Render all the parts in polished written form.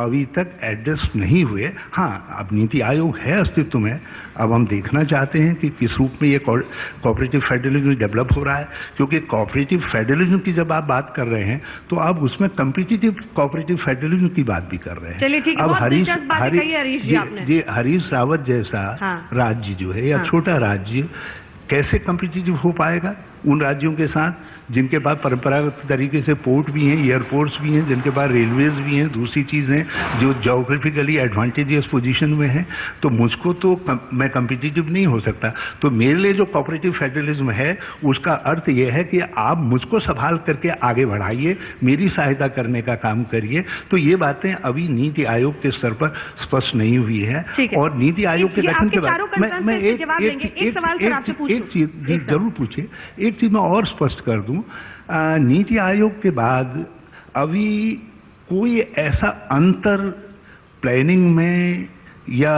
अभी तक एड्रेस नहीं हुए। हाँ, अब नीति आयोग है अस्तित्व में, अब हम देखना चाहते हैं कि किस रूप में ये कोऑपरेटिव फेडरलिज्म डेवलप हो रहा है, क्योंकि कोऑपरेटिव फेडरलिज्म की जब आप बात कर रहे हैं तो आप उसमें कॉम्पिटिटिव कोऑपरेटिव फेडरलिज्म की बात भी कर रहे हैं। चलिए ठीक है, अब हरीश रावत जैसा राज्य जो है या छोटा राज्य कैसे कॉम्पिटिटिव हो पाएगा उन राज्यों के साथ जिनके पास परंपरागत तरीके से पोर्ट भी हैं, एयरपोर्ट्स भी हैं, जिनके पास रेलवेज भी हैं, दूसरी चीज़ है जो ज्योग्राफिकली एडवांटेजियस पोजीशन में है। तो मुझको तो मैं कॉम्पिटिटिव नहीं हो सकता। तो मेरे लिए जो कोऑपरेटिव फेडरलिज्म है उसका अर्थ यह है कि आप मुझको संभाल करके आगे बढ़ाइए, मेरी सहायता करने का काम करिए। तो ये बातें अभी नीति आयोग के स्तर पर स्पष्ट नहीं हुई है। और नीति आयोग के गठन के बाद मैं एक चीज जरूर पूछिए, एक चीज मैं और स्पष्ट कर दूं, नीति आयोग के बाद अभी कोई ऐसा अंतर प्लानिंग में या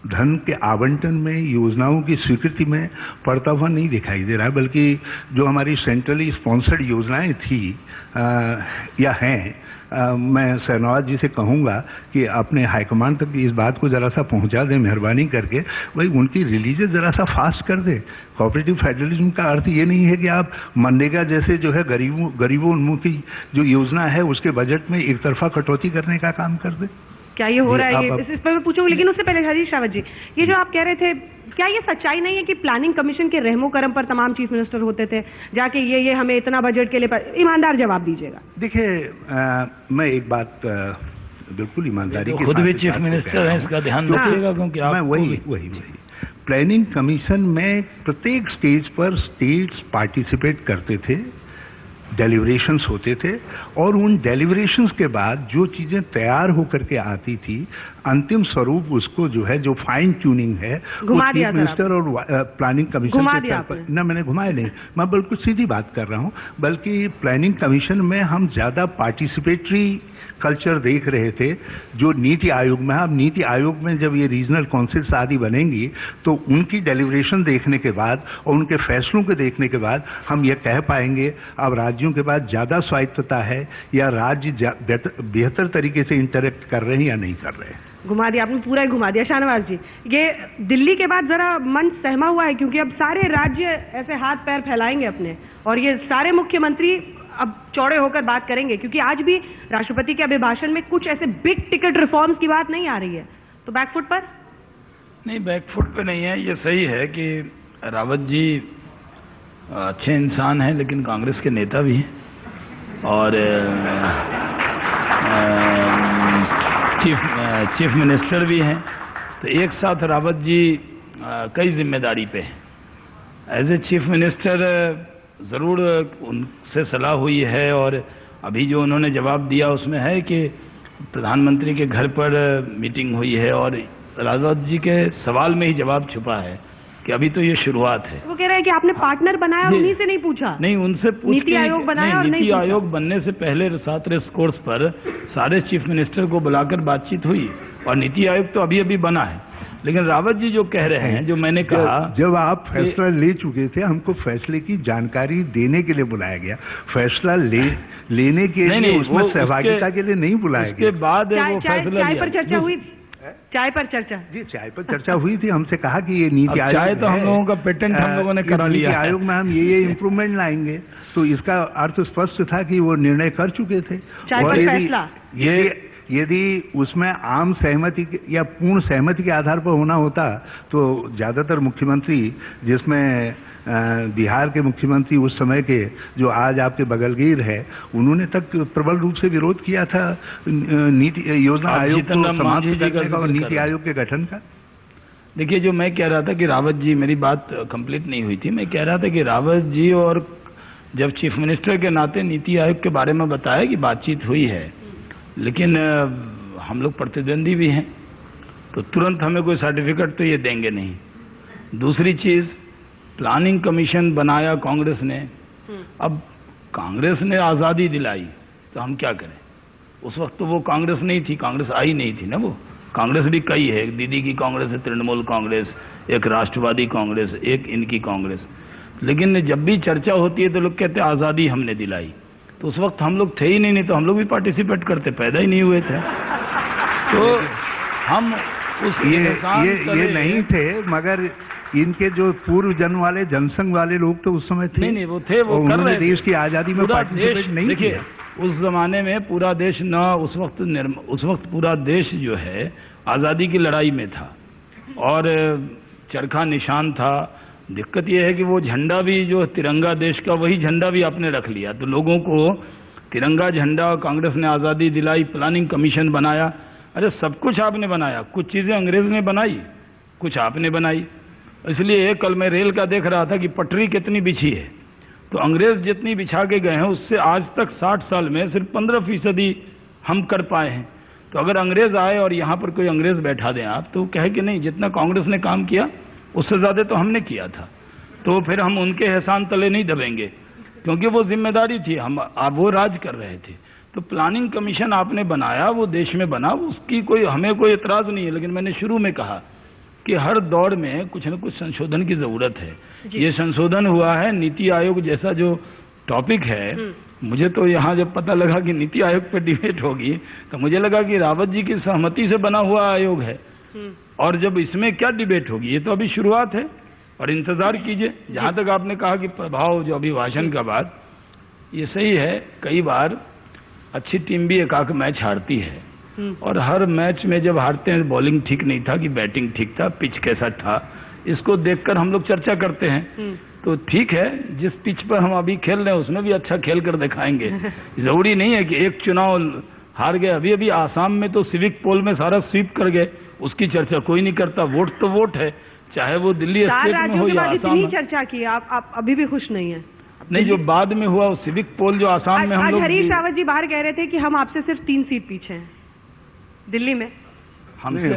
धन के आवंटन में, योजनाओं की स्वीकृति में पड़ता हुआ नहीं दिखाई दे रहा है, बल्कि जो हमारी सेंट्रली स्पॉन्सर्ड योजनाएं थी या हैं, मैं शहनवाज जी से कहूँगा कि अपने हाईकमांड तक इस बात को ज़रा सा पहुँचा दें मेहरबानी करके, भाई उनकी रिलीजेस ज़रा सा फास्ट कर दें। कोऑपरेटिव फेडरलिज्म का अर्थ ये नहीं है कि आप मनरेगा जैसे जो है गरीबों उन्मुखी जो योजना है उसके बजट में एक तरफा कटौती करने का काम कर दें। क्या ये हो रहा है? इस पर मैं पूछूंगी, लेकिन उससे पहले हरीश रावत जी, ये जो आप कह रहे थे, क्या ये सच्चाई नहीं है कि प्लानिंग कमीशन के रहमो करम पर तमाम चीफ मिनिस्टर होते थे जाके ये हमें इतना बजट के लिए? ईमानदार जवाब दीजिएगा। देखिए, मैं एक बात बिल्कुल ईमानदारी के खुद भी चीफ मिनिस्टर हैं, इसका ध्यान रखिएगा, क्योंकि मैं वही प्लानिंग कमीशन में प्रत्येक स्टेज पर स्टेट्स पार्टिसिपेट करते थे, डेलिब्रेशंस होते थे, और उन डेलिब्रेशंस के बाद जो चीज़ें तैयार होकर के आती थी, अंतिम स्वरूप उसको जो है, जो फाइन ट्यूनिंग है, वो चीफ मिनिस्टर और प्लानिंग कमीशन के स्तर पर। ना, मैंने घुमाया नहीं, मैं बिल्कुल सीधी बात कर रहा हूँ। बल्कि प्लानिंग कमीशन में हम ज़्यादा पार्टिसिपेटरी कल्चर देख रहे थे जो नीति आयोग में है। अब नीति आयोग में जब ये रीजनल काउंसिल्स आदि बनेंगी तो उनकी डेलिब्रेशन देखने के बाद और उनके फैसलों को देखने के बाद हम ये कह पाएंगे अब राज्यों के पास ज़्यादा स्वायत्तता है या राज्य बेहतर तरीके से इंटरेक्ट कर रहे हैं या नहीं कर रहे हैं। घुमा दिया आपने, पूरा ही घुमा दिया। शाहनवाज जी, ये दिल्ली के बाद जरा मन सहमा हुआ है, क्योंकि अब सारे राज्य ऐसे हाथ पैर फैलाएंगे अपने, और ये सारे मुख्यमंत्री अब चौड़े होकर बात करेंगे, क्योंकि आज भी राष्ट्रपति के अभिभाषण में कुछ ऐसे बिग टिकट रिफॉर्म्स की बात नहीं आ रही है। तो बैकफुट पर नहीं, बैकफुट पे नहीं है। ये सही है कि रावत जी अच्छे इंसान हैं, लेकिन कांग्रेस के नेता भी हैं और चीफ मिनिस्टर भी हैं। तो एक साथ रावत जी कई जिम्मेदारी पे हैं। एज ए चीफ मिनिस्टर ज़रूर उनसे सलाह हुई है, और अभी जो उन्होंने जवाब दिया उसमें है कि प्रधानमंत्री के घर पर मीटिंग हुई है, और रावत जी के सवाल में ही जवाब छुपा है कि अभी तो ये शुरुआत है। वो कह रहे हैं कि आपने पार्टनर बनाया और उन्हीं से नहीं पूछा? नहीं, उनसे पूछ नीति आयोग बनाया और नीति आयोग बनने से पहले 7 रेस कोर्स पर सारे चीफ मिनिस्टर को बुलाकर बातचीत हुई, और नीति आयोग तो अभी अभी बना है। लेकिन रावत जी जो कह रहे हैं, जो मैंने कहा, जब आप फैसला ले चुके थे, हमको फैसले की जानकारी देने के लिए बुलाया गया, फैसला लेने के लिए उसमें सहभागिता के लिए नहीं बुलाया गया। उसके बाद वो फैसला चाय पर चर्चा हुई? चाय पर चर्चा? जी, चाय पर चर्चा हुई थी। हमसे कहा कि ये नीति आयोग, चाय तो हम लोगों का पेटेंट हम लोगों ने करा लिया, नीति आयोग में हम ये इम्प्रूवमेंट लाएंगे। तो इसका अर्थ स्पष्ट था कि वो निर्णय कर चुके थे। चाय पर फैसला यदि उसमें आम सहमति या पूर्ण सहमति के आधार पर होना होता तो ज्यादातर मुख्यमंत्री, जिसमें बिहार के मुख्यमंत्री उस समय के जो आज आपके बगलगीर है, उन्होंने तक प्रबल रूप से विरोध किया था नीति योजना आयोग को समाप्त करने का और नीति आयोग के गठन का। देखिए, जो मैं कह रहा था कि रावत जी, मेरी बात कंप्लीट नहीं हुई थी। मैं कह रहा था कि रावत जी और जब चीफ मिनिस्टर के नाते नीति आयोग के बारे में बताया कि बातचीत हुई है, लेकिन हम लोग प्रतिद्वंदी भी हैं, तो तुरंत हमें कोई सर्टिफिकेट तो ये देंगे नहीं। दूसरी चीज़, प्लानिंग कमीशन बनाया कांग्रेस ने, अब कांग्रेस ने आज़ादी दिलाई तो हम क्या करें? उस वक्त तो वो कांग्रेस नहीं थी, कांग्रेस आई नहीं थी ना। वो कांग्रेस भी कई है, एक दीदी की कांग्रेस है, तृणमूल कांग्रेस, एक राष्ट्रवादी कांग्रेस, एक इनकी कांग्रेस। लेकिन जब भी चर्चा होती है तो लोग कहते हैं आज़ादी हमने दिलाई। तो उस वक्त हम लोग थे ही नहीं तो हम लोग भी पार्टिसिपेट करते, पैदा ही नहीं हुए थे। तो हम उस ये नहीं थे, मगर इनके जो पूर्व जन्म वाले जनसंघ वाले लोग तो उस समय थे। नहीं वो थे, वो कर रहे थे। देश की आजादी में पार्टिसिपेट नहीं। देखिए उस जमाने में पूरा देश न उस वक्त पूरा देश जो है आज़ादी की लड़ाई में था और चरखा निशान था। दिक्कत यह है कि वो झंडा भी जो तिरंगा देश का, वही झंडा भी आपने रख लिया। तो लोगों को तिरंगा झंडा, कांग्रेस ने आज़ादी दिलाई, प्लानिंग कमीशन बनाया, अरे सब कुछ आपने बनाया। कुछ चीज़ें अंग्रेज ने बनाई, कुछ आपने बनाई। इसलिए कल मैं रेल का देख रहा था कि पटरी कितनी बिछी है, तो अंग्रेज जितनी बिछा के गए हैं उससे आज तक 60 साल में सिर्फ 15% हम कर पाए हैं। तो अगर अंग्रेज आए और यहाँ पर कोई अंग्रेज बैठा दें आप, तो कहे कि नहीं जितना कांग्रेस ने काम किया उससे ज़्यादा तो हमने किया था, तो फिर हम उनके एहसान तले नहीं दबेंगे, क्योंकि वो जिम्मेदारी थी, वो राज कर रहे थे। तो प्लानिंग कमीशन आपने बनाया, वो देश में बना, उसकी हमें कोई एतराज़ नहीं है। लेकिन मैंने शुरू में कहा कि हर दौर में कुछ न कुछ संशोधन की ज़रूरत है। ये संशोधन हुआ है नीति आयोग जैसा जो टॉपिक है। मुझे तो यहाँ जब पता लगा कि नीति आयोग पे डिबेट होगी तो मुझे लगा कि रावत जी की सहमति से बना हुआ आयोग है, और जब इसमें क्या डिबेट होगी, ये तो अभी शुरुआत है और इंतज़ार कीजिए। जहाँ तक आपने कहा कि प्रभाव जो अभिभाषण का बात, ये सही है। कई बार अच्छी टीम भी एक आध मैच हारती है, और हर मैच में जब हारते हैं बॉलिंग ठीक नहीं था कि बैटिंग ठीक था, पिच कैसा था, इसको देखकर हम लोग चर्चा करते हैं। तो ठीक है, जिस पिच पर हम अभी खेल रहे हैं उसमें भी अच्छा खेल कर दिखाएंगे। जरूरी नहीं है कि एक चुनाव हार गए। अभी अभी आसाम में तो सिविक पोल में सारा स्वीप कर गए, उसकी चर्चा कोई नहीं करता। वोट तो वोट है, चाहे वो दिल्ली स्टेट में हो या आसाम में। चर्चा की आप अभी भी खुश नहीं है? नहीं, जो बाद में हुआ सिविक पोल जो आसाम में हम लोग, हरीश रावत जी बाहर कह रहे थे कि हम आपसे सिर्फ 3 सीट पीछे हैं दिल्ली में। हमसे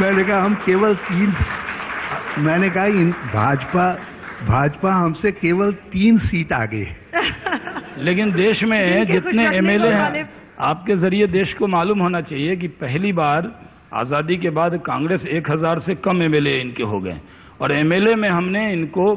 मैंने कहा हम केवल 3, मैंने कहा भाजपा हमसे केवल 3 सीट आगे है। लेकिन देश में जितने एमएलए हैं, आपके जरिए देश को मालूम होना चाहिए कि पहली बार आज़ादी के बाद कांग्रेस 1000 से कम एमएलए इनके हो गए, और एमएलए में हमने इनको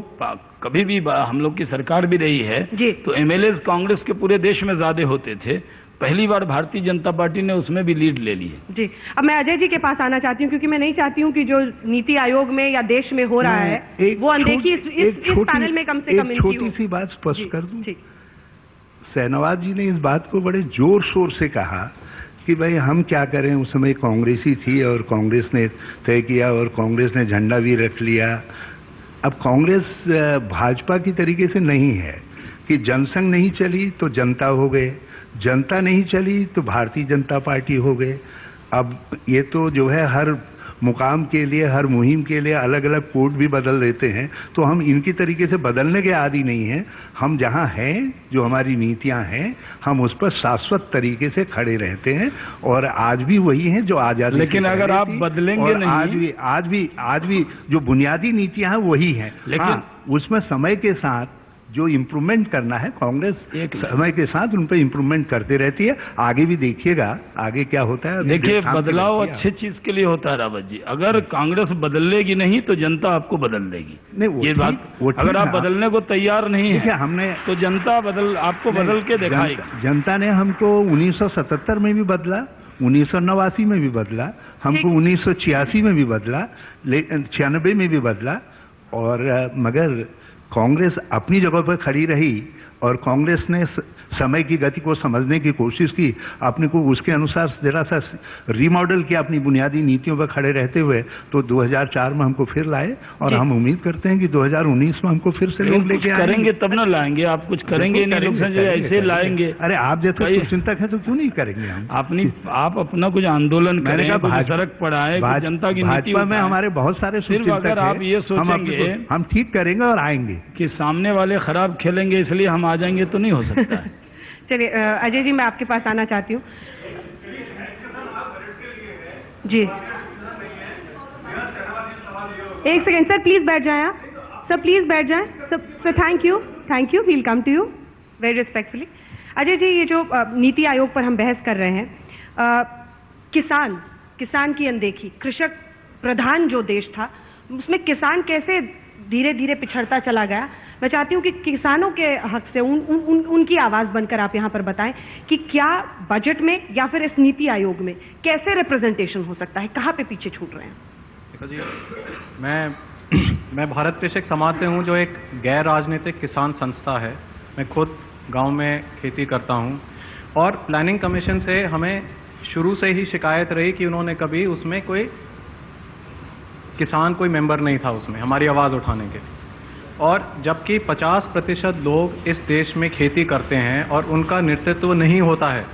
कभी भी, हम लोग की सरकार भी रही है तो एमएलए कांग्रेस के पूरे देश में ज्यादा होते थे। पहली बार भारतीय जनता पार्टी ने उसमें भी लीड ले ली है। जी, अब मैं अजय जी के पास आना चाहती हूँ, क्योंकि मैं नहीं चाहती हूँ कि जो नीति आयोग में या देश में हो रहा है वो अनदेखी इस पैनल में कम से कम। छोटी सी बात स्पष्ट कर दूं, शाहनवाज जी ने इस बात को बड़े जोर शोर से कहा कि भाई हम क्या करें, उस समय कांग्रेसी थी और कांग्रेस ने तय किया और कांग्रेस ने झंडा भी रख लिया। अब कांग्रेस भाजपा की तरीके से नहीं है कि जनसंघ नहीं चली तो जनता हो गए, जनता नहीं चली तो भारतीय जनता पार्टी हो गए। अब ये तो जो है हर मुकाम के लिए, हर मुहिम के लिए अलग अलग कोड भी बदल देते हैं, तो हम इनकी तरीके से बदलने के आदी नहीं हैं। हम जहाँ हैं, जो हमारी नीतियाँ हैं, हम उस पर शाश्वत तरीके से खड़े रहते हैं, और आज भी वही हैं जो आजादी। लेकिन अगर आप बदलेंगे नहीं, आज भी जो बुनियादी नीतियाँ हैं वही हैं, लेकिन उसमें समय के साथ जो इम्प्रूवमेंट करना है, कांग्रेस एक समय के साथ उन पर इम्प्रूवमेंट करते रहती है। आगे भी देखिएगा आगे क्या होता है। देखिए, बदलाव अच्छे चीज के लिए होता है रावत जी। अगर कांग्रेस बदलेगी नहीं तो जनता आपको बदल देगी। नहीं, ये बात, अगर आप बदलने को तैयार नहीं है हमने तो जनता आपको बदल के दिखाएगी। जनता ने हमको 1977 में भी बदला, 1989 में भी बदला, हमको 1986 में भी बदला, 96 में भी बदला, और मगर कांग्रेस अपनी जगह पर खड़ी रही और कांग्रेस ने समय की गति को समझने की कोशिश की, अपने को उसके अनुसार जरा सा रीमॉडल किया अपनी बुनियादी नीतियों पर खड़े रहते हुए, तो 2004 में हमको फिर लाए, और हम उम्मीद करते हैं कि 2019 में हमको फिर से लोग लेके करेंगे तब ना लाएंगे। आप कुछ करेंगे नहीं, ऐसे लाएंगे। अरे आप जैसे चिंतक है तो क्यों नहीं करेंगे हम? आप अपना कुछ आंदोलन करें, फर्क पड़ाए, जनता की भाजपा में हमारे बहुत सारे सिर्फ अगर आप ये सोचेंगे हम ठीक करेंगे और आएंगे कि सामने वाले खराब खेलेंगे इसलिए हम आ जाएंगे, तो नहीं हो सकता है। चलिए अजय जी, मैं आपके पास आना चाहती हूँ। जी एक सेकेंड सर, प्लीज बैठ जाएं आप। सर प्लीज बैठ जाएं। Sir thank you, we'll come to you very respectfully. Ajay ji, ये जो नीति आयोग पर हम बहस कर रहे हैं, किसान की अनदेखी, कृषक प्रधान जो देश था उसमें किसान कैसे धीरे धीरे पिछड़ता चला गया। मैं चाहती हूँ कि किसानों के हक से उनकी आवाज बनकर आप यहाँ पर बताएं कि क्या बजट में या फिर इस नीति आयोग में कैसे रिप्रेजेंटेशन हो सकता है, कहाँ पे पीछे छूट रहे हैं? देखो जी, मैं भारत पेशक समाज से हूँ, जो एक गैर राजनीतिक किसान संस्था है। मैं खुद गांव में खेती करता हूँ और प्लानिंग कमीशन से हमें शुरू से ही शिकायत रही कि उन्होंने कभी उसमें कोई किसान, कोई मेंबर नहीं था उसमें हमारी आवाज़ उठाने के लिए। और जबकि 50% लोग इस देश में खेती करते हैं और उनका नेतृत्व नहीं होता है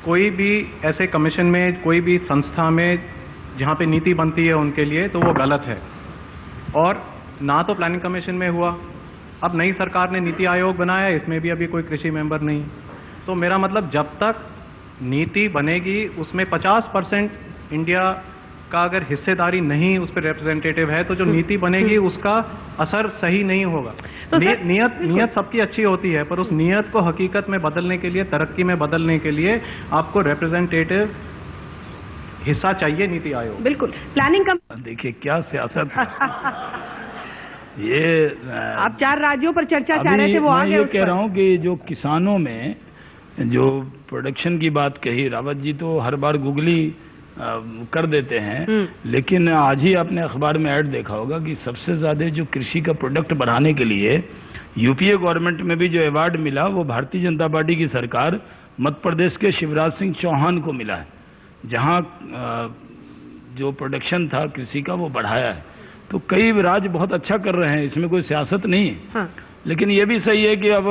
कोई भी ऐसे कमीशन में, कोई भी संस्था में जहाँ पे नीति बनती है उनके लिए, तो वो गलत है। और ना तो प्लानिंग कमीशन में हुआ, अब नई सरकार ने नीति आयोग बनाया, इसमें भी अभी कोई कृषि मेंबर नहीं। तो मेरा मतलब जब तक नीति बनेगी उसमें 50% इंडिया का अगर हिस्सेदारी नहीं, उस पर रिप्रेजेंटेटिव है, तो जो नीति बनेगी उसका असर सही नहीं होगा। तो नियत सबकी अच्छी होती है, पर उस नियत को हकीकत में बदलने के लिए, तरक्की में बदलने के लिए आपको रिप्रेजेंटेटिव हिस्सा चाहिए नीति आयोग। बिल्कुल। प्लानिंग देखिए क्या सियासत ये आप 4 राज्यों पर चर्चा चाह रहे थे, वो आगे। मैं ये कह रहा हूँ कि जो किसानों में जो प्रोडक्शन की बात कही, रावत जी तो हर बार गुगली कर देते हैं, लेकिन आज ही आपने अखबार में ऐड देखा होगा कि सबसे ज्यादा जो कृषि का प्रोडक्ट बढ़ाने के लिए यूपीए गवर्नमेंट में भी जो अवार्ड मिला, वो भारतीय जनता पार्टी की सरकार मध्य प्रदेश के शिवराज सिंह चौहान को मिला है, जहां जो प्रोडक्शन था कृषि का वो बढ़ाया है। तो कई राज्य बहुत अच्छा कर रहे हैं, इसमें कोई सियासत नहीं है। हाँ। लेकिन ये भी सही है कि अब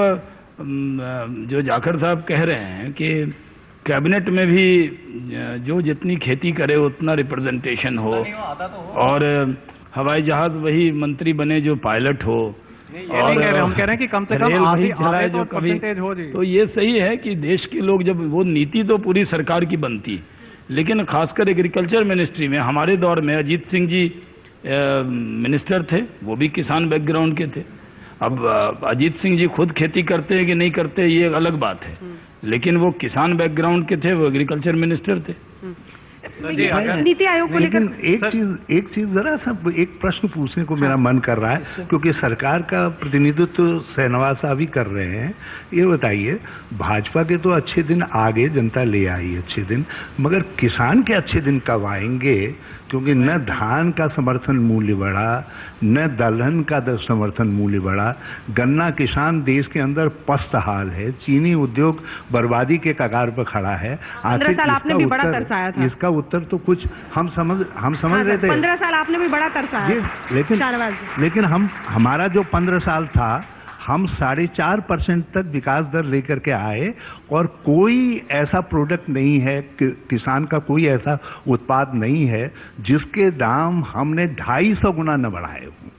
जो जाखड़ साहब कह रहे हैं कि कैबिनेट में भी जो जितनी खेती करे उतना रिप्रेजेंटेशन हो, और हवाई जहाज वही मंत्री बने जो पायलट हो, और हम कह रहे हैं कि कम से कम आधी जो परसेंटेज हो जी। तो ये सही है कि देश के लोग, जब वो नीति तो पूरी सरकार की बनती, लेकिन खासकर एग्रीकल्चर मिनिस्ट्री में हमारे दौर में अजीत सिंह जी मिनिस्टर थे, वो भी किसान बैकग्राउंड के थे। अब अजीत सिंह जी खुद खेती करते हैं कि नहीं करते ये अलग बात है, लेकिन वो किसान बैकग्राउंड के थे, वो एग्रीकल्चर मिनिस्टर थे। नीति आयोग को लेकर एक चीज जरा सा एक प्रश्न पूछने को मेरा मन कर रहा है, क्योंकि सरकार का प्रतिनिधित्व शहनवाज साहब ही कर रहे हैं। ये बताइए, भाजपा के तो अच्छे दिन आगे जनता ले आई अच्छे दिन, मगर किसान के अच्छे दिन कब आएंगे? क्योंकि न धान का समर्थन मूल्य बढ़ा, न दलहन का समर्थन मूल्य बढ़ा, गन्ना किसान देश के अंदर पस्त हाल है, चीनी उद्योग बर्बादी के कगार पर खड़ा है। 15 साल आपने भी बड़ा तरसाया था। इसका उत्तर तो कुछ हम समझ रहे थे। 15 साल आपने भी बड़ा तरसाया। लेकिन हमारा जो 15 साल था, हम 4.5% तक विकास दर लेकर के आए, और कोई ऐसा प्रोडक्ट नहीं है, किसान का कोई ऐसा उत्पाद नहीं है जिसके दाम हमने 250 गुना न बढ़ाए हों।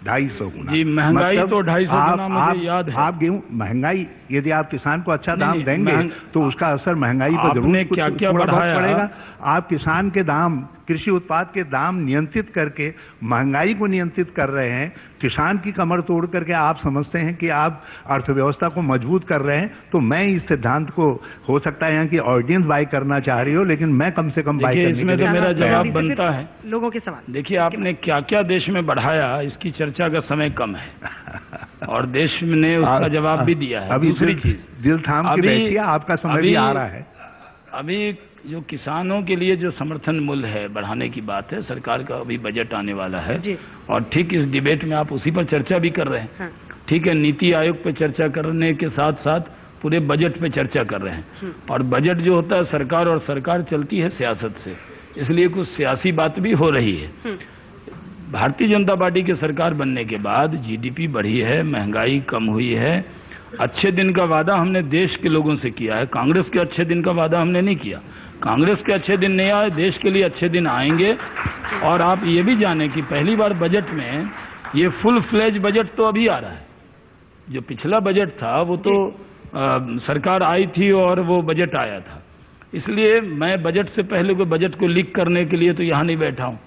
250 गुना जी, महंगाई तो 250 गुना मुझे याद है। आप गेहूं महंगाई, यदि आप किसान को अच्छा दाम देंगे तो उसका असर महंगाई पर जरूर क्या बढ़ाया पड़ेगा। आप किसान के दाम, कृषि उत्पाद के दाम नियंत्रित करके महंगाई को नियंत्रित कर रहे हैं, किसान की कमर तोड़ करके आप समझते हैं कि आप अर्थव्यवस्था को मजबूत कर रहे हैं। तो मैं इस सिद्धांत को, हो सकता है यहाँ की ऑडियंस बाय करना चाह रही हो, लेकिन मैं कम से कम बाय करने के लिए। इसमें तो मेरा जवाब बनता है लोगों के सवाल। देखिए, आपने क्या क्या देश में बढ़ाया, इसकी चर्चा का समय कम है और देश ने उसका जवाब भी दिया है। अभी दूसरी चीज, दिल थाम के बैठिए, आपका समय भी आ रहा है। अभी जो किसानों के लिए जो समर्थन मूल्य है बढ़ाने की बात है, सरकार का अभी बजट आने वाला है, और ठीक इस डिबेट में आप उसी पर चर्चा भी कर रहे हैं। हाँ। ठीक है, नीति आयोग पे चर्चा करने के साथ साथ पूरे बजट पे चर्चा कर रहे हैं, और बजट जो होता है सरकार, और सरकार चलती है सियासत से, इसलिए कुछ सियासी बात भी हो रही है। भारतीय जनता पार्टी की सरकार बनने के बाद जीडीपी बढ़ी है, महंगाई कम हुई है, अच्छे दिन का वादा हमने देश के लोगों से किया है। कांग्रेस के अच्छे दिन का वादा हमने नहीं किया। कांग्रेस के अच्छे दिन नहीं आए, देश के लिए अच्छे दिन आएंगे। और आप ये भी जानें कि पहली बार बजट में ये फुल फ्लेज बजट तो अभी आ रहा है। जो पिछला बजट था वो तो सरकार आई थी और वो बजट आया था, इसलिए मैं बजट से पहले कोई बजट को लीक करने के लिए तो यहाँ नहीं बैठा हूँ।